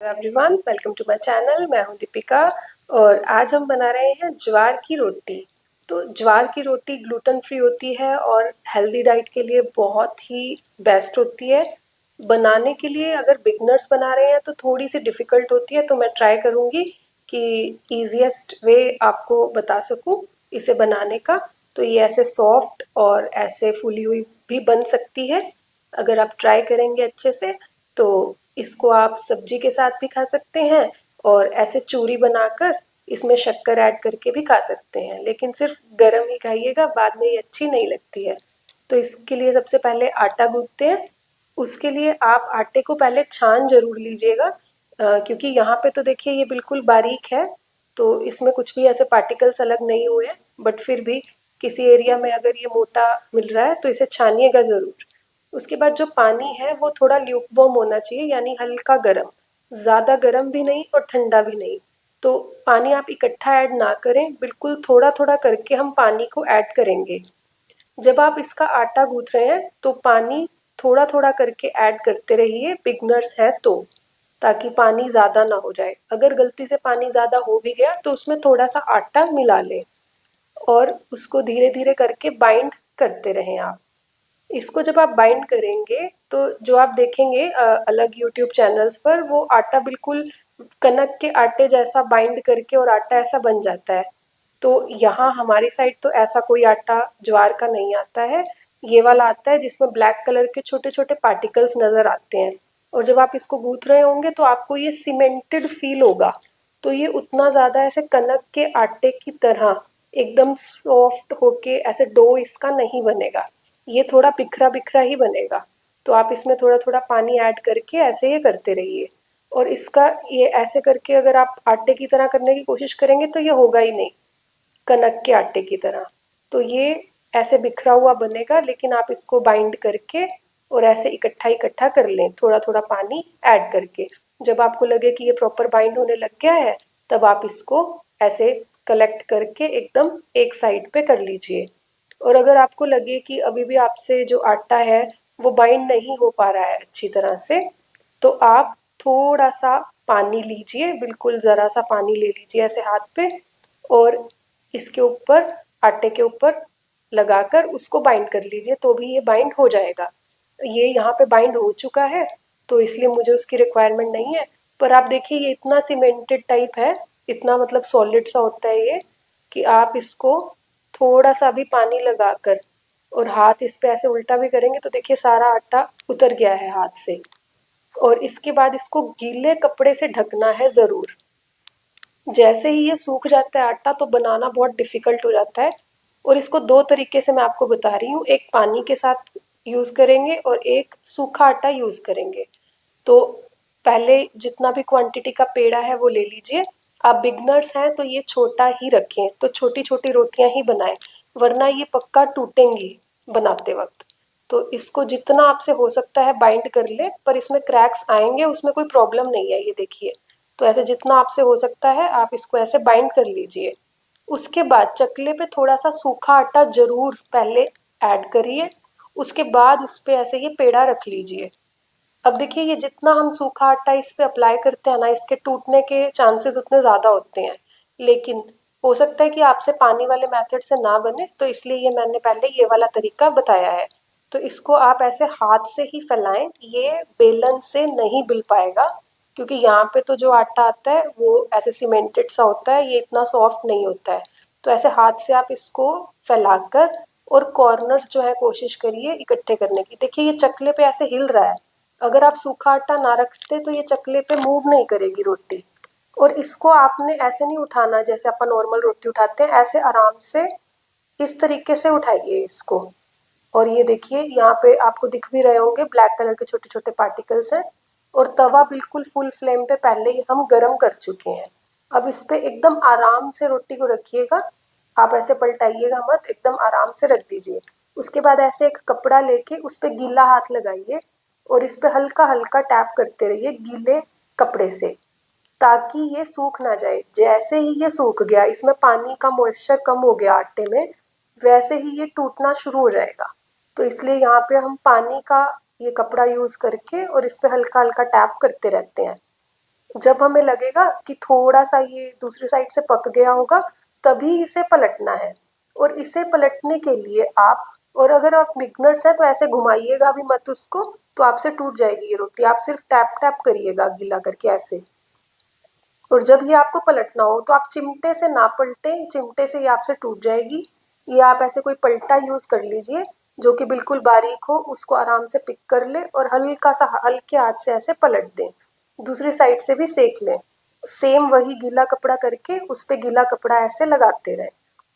Everyone, welcome to my channel. मैं हूं दीपिका और आज हम बना रहे हैं ज्वार की रोटी। तो ज्वार की रोटी ग्लूटेन फ्री होती है और हेल्दी डाइट के लिए बहुत ही बेस्ट होती है। बनाने के लिए अगर बिगनर्स बना रहे हैं तो थोड़ी सी डिफ़िकल्ट होती है, तो मैं ट्राई करूँगी कि ईज़िएस्ट वे आपको बता सकूँ इसे बनाने का। तो ये ऐसे सॉफ्ट और ऐसे फूली हुई भी बन सकती है। अगर आप ट्राई करेंगे अच्छे से तो इसको आप सब्जी के साथ भी खा सकते हैं और ऐसे चूरी बनाकर इसमें शक्कर ऐड करके भी खा सकते हैं, लेकिन सिर्फ गरम ही खाइएगा, बाद में ये अच्छी नहीं लगती है। तो इसके लिए सबसे पहले आटा गूंथते हैं। उसके लिए आप आटे को पहले छान जरूर लीजिएगा, क्योंकि यहाँ पे तो देखिए ये बिल्कुल बारीक है, तो इसमें कुछ भी ऐसे पार्टिकल्स अलग नहीं हुए हैं, बट फिर भी किसी एरिया में अगर ये मोटा मिल रहा है तो इसे छानिएगा ज़रूर। उसके बाद जो पानी है वो थोड़ा ल्यूकवार्म होना चाहिए, यानी हल्का गर्म, ज़्यादा गर्म भी नहीं और ठंडा भी नहीं। तो पानी आप इकट्ठा ऐड ना करें, बिल्कुल थोड़ा थोड़ा करके हम पानी को ऐड करेंगे। जब आप इसका आटा गूंथ रहे हैं तो पानी थोड़ा थोड़ा करके ऐड करते रहिए, बिगनर्स हैं तो, ताकि पानी ज़्यादा ना हो जाए। अगर गलती से पानी ज़्यादा हो भी गया तो उसमें थोड़ा सा आटा मिला लें और उसको धीरे धीरे करके बाइंड करते रहें आप। इसको जब आप बाइंड करेंगे तो जो आप देखेंगे अलग यूट्यूब चैनल्स पर, वो आटा बिल्कुल कनक के आटे जैसा बाइंड करके और आटा ऐसा बन जाता है। तो यहाँ हमारी साइड तो ऐसा कोई आटा ज्वार का नहीं आता है। ये वाला आता है जिसमें ब्लैक कलर के छोटे छोटे पार्टिकल्स नज़र आते हैं। और जब आप इसको गूंथ रहे होंगे तो आपको ये सीमेंटेड फील होगा। तो ये उतना ज़्यादा ऐसे कनक के आटे की तरह एकदम सॉफ्ट होके ऐसे डो इसका नहीं बनेगा। ये थोड़ा बिखरा बिखरा ही बनेगा। तो आप इसमें थोड़ा थोड़ा पानी ऐड करके ऐसे ही करते रहिए। और इसका ये ऐसे करके अगर आप आटे की तरह करने की कोशिश करेंगे तो ये होगा ही नहीं कनक के आटे की तरह। तो ये ऐसे बिखरा हुआ बनेगा, लेकिन आप इसको बाइंड करके और ऐसे इकट्ठा इकट्ठा कर लें थोड़ा थोड़ा पानी ऐड करके। जब आपको लगे कि ये प्रॉपर बाइंड होने लग गया है तब आप इसको ऐसे कलेक्ट करके एकदम एक साइड पे कर लीजिए। और अगर आपको लगे कि अभी भी आपसे जो आटा है वो बाइंड नहीं हो पा रहा है अच्छी तरह से, तो आप थोड़ा सा पानी लीजिए, बिल्कुल ज़रा सा पानी ले लीजिए ऐसे हाथ पे, और इसके ऊपर आटे के ऊपर लगाकर उसको बाइंड कर लीजिए, तो भी ये बाइंड हो जाएगा। ये यहाँ पे बाइंड हो चुका है तो इसलिए मुझे उसकी रिक्वायरमेंट नहीं है। पर आप देखिए ये इतना सीमेंटेड टाइप है, इतना मतलब सॉलिड सा होता है ये, कि आप इसको थोड़ा सा भी पानी लगाकर और हाथ इस पे ऐसे उल्टा भी करेंगे तो देखिए सारा आटा उतर गया है हाथ से। और इसके बाद इसको गीले कपड़े से ढकना है ज़रूर। जैसे ही ये सूख जाता है आटा तो बनाना बहुत डिफ़िकल्ट हो जाता है। और इसको दो तरीके से मैं आपको बता रही हूँ, एक पानी के साथ यूज़ करेंगे और एक सूखा आटा यूज़ करेंगे। तो पहले जितना भी क्वांटिटी का पेड़ा है वो ले लीजिए। आप बिगनर्स हैं तो ये छोटा ही रखें, तो छोटी छोटी रोटियां ही बनाएं, वरना ये पक्का टूटेंगी बनाते वक्त। तो इसको जितना आपसे हो सकता है बाइंड कर ले, पर इसमें क्रैक्स आएंगे, उसमें कोई प्रॉब्लम नहीं है, ये देखिए। तो ऐसे जितना आपसे हो सकता है आप इसको ऐसे बाइंड कर लीजिए। उसके बाद चकले पे थोड़ा सा सूखा आटा जरूर पहले ऐड करिए। उसके बाद उस पे ऐसे ये पेड़ा रख लीजिए। अब देखिए ये जितना हम सूखा आटा इस पे अप्लाई करते हैं ना, इसके टूटने के चांसेस उतने ज़्यादा होते हैं। लेकिन हो सकता है कि आपसे पानी वाले मेथड से ना बने, तो इसलिए ये मैंने पहले ये वाला तरीका बताया है। तो इसको आप ऐसे हाथ से ही फैलाएं, ये बेलन से नहीं बिल पाएगा, क्योंकि यहाँ पे तो जो आटा आता है वो ऐसे सीमेंटेड सा होता है, ये इतना सॉफ्ट नहीं होता है। तो ऐसे हाथ से आप इसको फैलाकर और कॉर्नर्स जो है कोशिश करिए इकट्ठे करने की। देखिए ये चकले पे ऐसे हिल रहा है, अगर आप सूखा आटा ना रखते तो ये चकले पे मूव नहीं करेगी रोटी। और इसको आपने ऐसे नहीं उठाना जैसे अपन नॉर्मल रोटी उठाते हैं, ऐसे आराम से इस तरीके से उठाइए इसको। और ये देखिए यहाँ पे आपको दिख भी रहे होंगे ब्लैक कलर के छोटे छोटे पार्टिकल्स हैं। और तवा बिल्कुल फुल फ्लेम पे पहले ही हम गरम कर चुके हैं। अब इस पे एकदम आराम से रोटी को रखिएगा, आप ऐसे पलटाइएगा मत, एकदम आराम से रख दीजिए। उसके बाद ऐसे एक कपड़ा लेके उस पे गीला हाथ लगाइए और इस पे हल्का हल्का टैप करते रहिए गीले कपड़े से, ताकि ये सूख ना जाए। जैसे ही ये सूख गया, इसमें पानी का मॉइस्चर कम हो गया आटे में, वैसे ही ये टूटना शुरू हो जाएगा। तो इसलिए यहाँ पे हम पानी का ये कपड़ा यूज़ करके और इस पे हल्का हल्का टैप करते रहते हैं। जब हमें लगेगा कि थोड़ा सा ये दूसरी साइड से पक गया होगा, तभी इसे पलटना है। और इसे पलटने के लिए आप, और अगर आप बिगनर्स हैं तो ऐसे घुमाइएगा भी मत उसको, तो आपसे टूट जाएगी ये रोटी। आप सिर्फ टैप टैप करिएगा गीला करके ऐसे। और जब ये आपको पलटना हो तो आप चिमटे से ना पलटें, चिमटे से ये आपसे टूट जाएगी। ये आप ऐसे कोई पलटा यूज कर लीजिए जो कि बिल्कुल बारीक हो, उसको आराम से पिक कर ले और हल्का सा हल्के हाथ से ऐसे पलट दें। दूसरी साइड से भी सेक लें। सेम वही गीला कपड़ा करके उस पे गीला कपड़ा ऐसे लगाते रहें।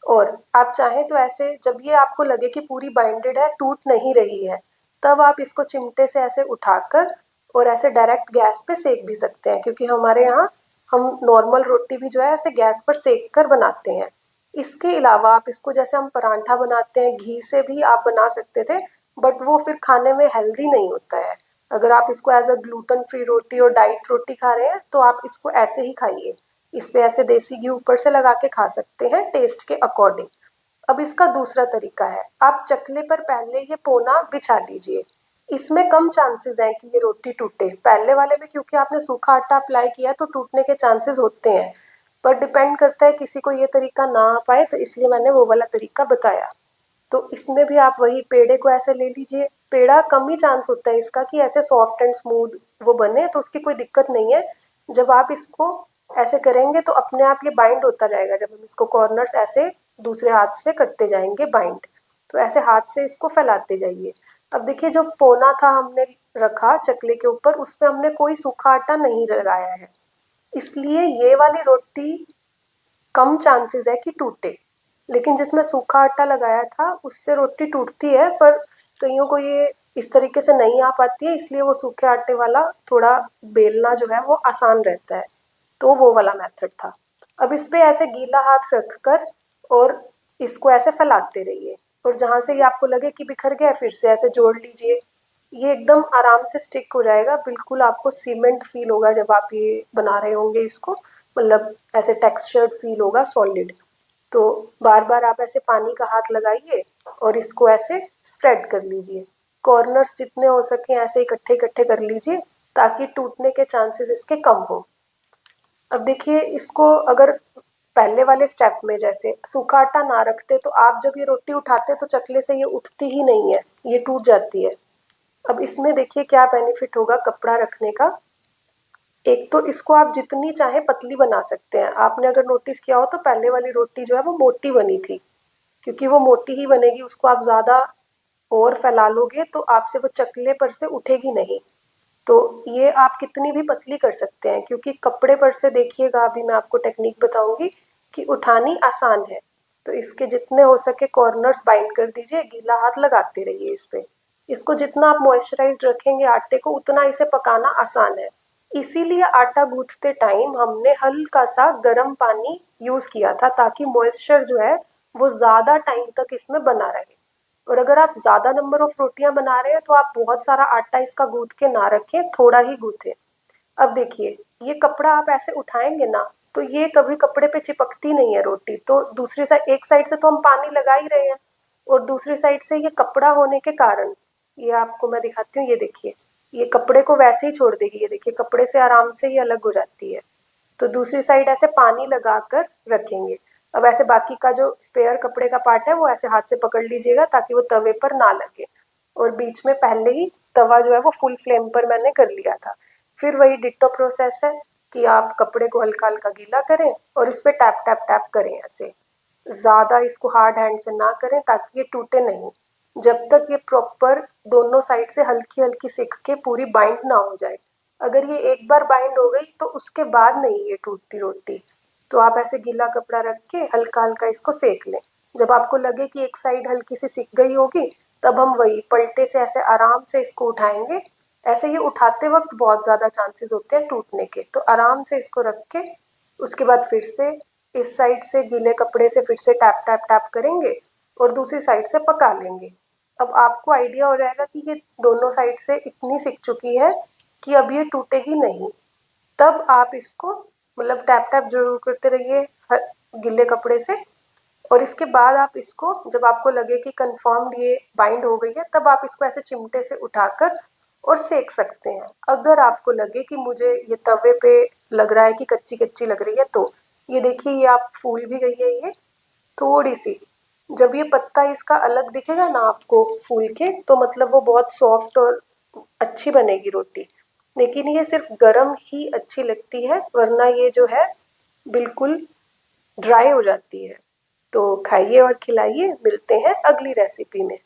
और आप चाहें तो ऐसे जब ये आपको लगे कि पूरी बाइंडेड है, टूट नहीं रही है, तब आप इसको चिमटे से ऐसे उठाकर और ऐसे डायरेक्ट गैस पे सेक भी सकते हैं, क्योंकि हमारे यहाँ हम नॉर्मल रोटी भी जो है ऐसे गैस पर सेक कर बनाते हैं। इसके अलावा आप इसको जैसे हम परांठा बनाते हैं घी से भी आप बना सकते थे, बट वो फिर खाने में हेल्दी नहीं होता है। अगर आप इसको एज अ ग्लूटेन फ्री रोटी और डाइट रोटी खा रहे हैं तो आप इसको ऐसे ही खाइए। इस पे ऐसे देसी घी ऊपर से लगा के खा सकते हैं टेस्ट के अकॉर्डिंग। अब इसका दूसरा तरीका है, आप चकले पर पहले ये पोना बिछा लीजिए। इसमें कम चांसेस हैं कि ये रोटी टूटे। पहले वाले में क्योंकि आपने सूखा आटा अप्लाई किया तो टूटने के चांसेस होते हैं, पर डिपेंड करता है किसी को ये तरीका ना आ पाए, तो इसलिए मैंने वो वाला तरीका बताया। तो इसमें भी आप वही पेड़े को ऐसे ले लीजिए। पेड़ा कम ही चांस होता है इसका कि ऐसे सॉफ्ट एंड स्मूथ वो बने, तो उसकी कोई दिक्कत नहीं है। जब आप इसको ऐसे करेंगे तो अपने आप ये बाइंड होता जाएगा, जब हम इसको कॉर्नर्स ऐसे दूसरे हाथ से करते जाएंगे बाइंड। तो ऐसे हाथ से इसको फैलाते जाइए। अब देखिए जो पोना था हमने रखा चकले के ऊपर, उसमें हमने कोई सूखा आटा नहीं लगाया है, इसलिए ये वाली रोटी कम चांसेस है कि टूटे। लेकिन जिसमें सूखा आटा लगाया था उससे रोटी टूटती है, पर कईयों को ये इस तरीके से नहीं आ पाती है, इसलिए वो सूखे आटे वाला थोड़ा बेलना जो है वो आसान रहता है। तो वो वाला मेथड था। अब इस पे ऐसे गीला हाथ रखकर और इसको ऐसे फैलाते रहिए। और जहां से ये आपको लगे कि बिखर गया फिर से ऐसे जोड़ लीजिए। ये एकदम आराम से स्टिक हो जाएगा, बिल्कुल आपको सीमेंट फील होगा जब आप ये बना रहे होंगे इसको। मतलब ऐसे टेक्सचर्ड फील होगा, सॉलिड। तो बार बार आप ऐसे पानी का हाथ लगाइए और इसको ऐसे स्प्रेड कर लीजिए। कॉर्नर्स जितने हो सके ऐसे इकट्ठे इकट्ठे कर लीजिए, ताकि टूटने के चांसेस इसके कम हो। अब देखिए इसको अगर पहले वाले स्टेप में जैसे सूखा आटा ना रखते तो आप जब ये रोटी उठाते तो चकले से ये उठती ही नहीं है, ये टूट जाती है। अब इसमें देखिए क्या बेनिफिट होगा कपड़ा रखने का। एक तो इसको आप जितनी चाहे पतली बना सकते हैं। आपने अगर नोटिस किया हो तो पहले वाली रोटी जो है वो मोटी बनी थी, क्योंकि वो मोटी ही बनेगी। उसको आप ज़्यादा और फैला लोगे तो आपसे वो चकले पर से उठेगी नहीं। तो ये आप कितनी भी पतली कर सकते हैं, क्योंकि कपड़े पर से देखिएगा, अभी मैं आपको टेक्निक बताऊंगी कि उठानी आसान है। तो इसके जितने हो सके कॉर्नर्स बाइंड कर दीजिए, गीला हाथ लगाते रहिए इस पे। इसको जितना आप मॉइस्चराइज्ड रखेंगे आटे को, उतना इसे पकाना आसान है। इसीलिए आटा गूंथते टाइम हमने हल्का सा गर्म पानी यूज किया था, ताकि मॉइस्चर जो है वो ज्यादा टाइम तक इसमें बना रहे। और अगर आप ज्यादा नंबर ऑफ रोटियां बना रहे हैं तो आप बहुत सारा आटा इसका गूंथ के ना रखें, थोड़ा ही गूंथे। अब देखिए ये कपड़ा आप ऐसे उठाएंगे ना, तो ये कभी कपड़े पे चिपकती नहीं है रोटी। तो दूसरी साइड, एक साइड से तो हम पानी लगा ही रहे हैं, और दूसरी साइड से ये कपड़ा होने के कारण, ये आपको मैं दिखाती हूँ, ये देखिए ये कपड़े को वैसे ही छोड़ देगी। ये देखिए कपड़े से आराम से ये अलग हो जाती है। तो दूसरी साइड ऐसे पानी लगाकर रखेंगे। अब ऐसे बाकी का जो स्पेयर कपड़े का पार्ट है वो ऐसे हाथ से पकड़ लीजिएगा, ताकि वो तवे पर ना लगे। और बीच में पहले ही तवा जो है वो फुल फ्लेम पर मैंने कर लिया था। फिर वही डिट्टो प्रोसेस है कि आप कपड़े को हल्का हल्का गीला करें और इस पे टैप टैप टैप करें ऐसे। ज़्यादा इसको हार्ड हैंड से ना करें ताकि ये टूटे नहीं, जब तक ये प्रॉपर दोनों साइड से हल्की हल्की सिक के पूरी बाइंड ना हो जाए। अगर ये एक बार बाइंड हो गई तो उसके बाद नहीं ये टूटती रोटी। तो आप ऐसे गीला कपड़ा रख के हल्का हल्का इसको सेक लें। जब आपको लगे कि एक साइड हल्की सी सिक गई होगी, तब हम वही पलटे से ऐसे आराम से इसको उठाएंगे। ऐसे ये उठाते वक्त बहुत ज़्यादा चांसेस होते हैं टूटने के, तो आराम से इसको रख के उसके बाद फिर से इस साइड से गीले कपड़े से फिर से टैप टैप टैप करेंगे और दूसरी साइड से पका लेंगे। अब आपको आइडिया हो जाएगा कि ये दोनों साइड से इतनी सिक चुकी है कि अब ये टूटेगी नहीं। तब आप इसको मतलब टैप टैप जरूर करते रहिए गीले कपड़े से। और इसके बाद आप इसको, जब आपको लगे कि कंफर्म्ड ये बाइंड हो गई है, तब आप इसको ऐसे चिमटे से उठाकर और सेक सकते हैं। अगर आपको लगे कि मुझे ये तवे पे लग रहा है कि कच्ची कच्ची लग रही है। तो ये देखिए, ये आप फूल भी गई है ये थोड़ी सी। जब ये पत्ता इसका अलग दिखेगा ना आपको फूल के, तो मतलब वो बहुत सॉफ्ट और अच्छी बनेगी रोटी। लेकिन ये सिर्फ गरम ही अच्छी लगती है, वरना ये जो है बिल्कुल ड्राई हो जाती है। तो खाइए और खिलाइए। मिलते हैं अगली रेसिपी में।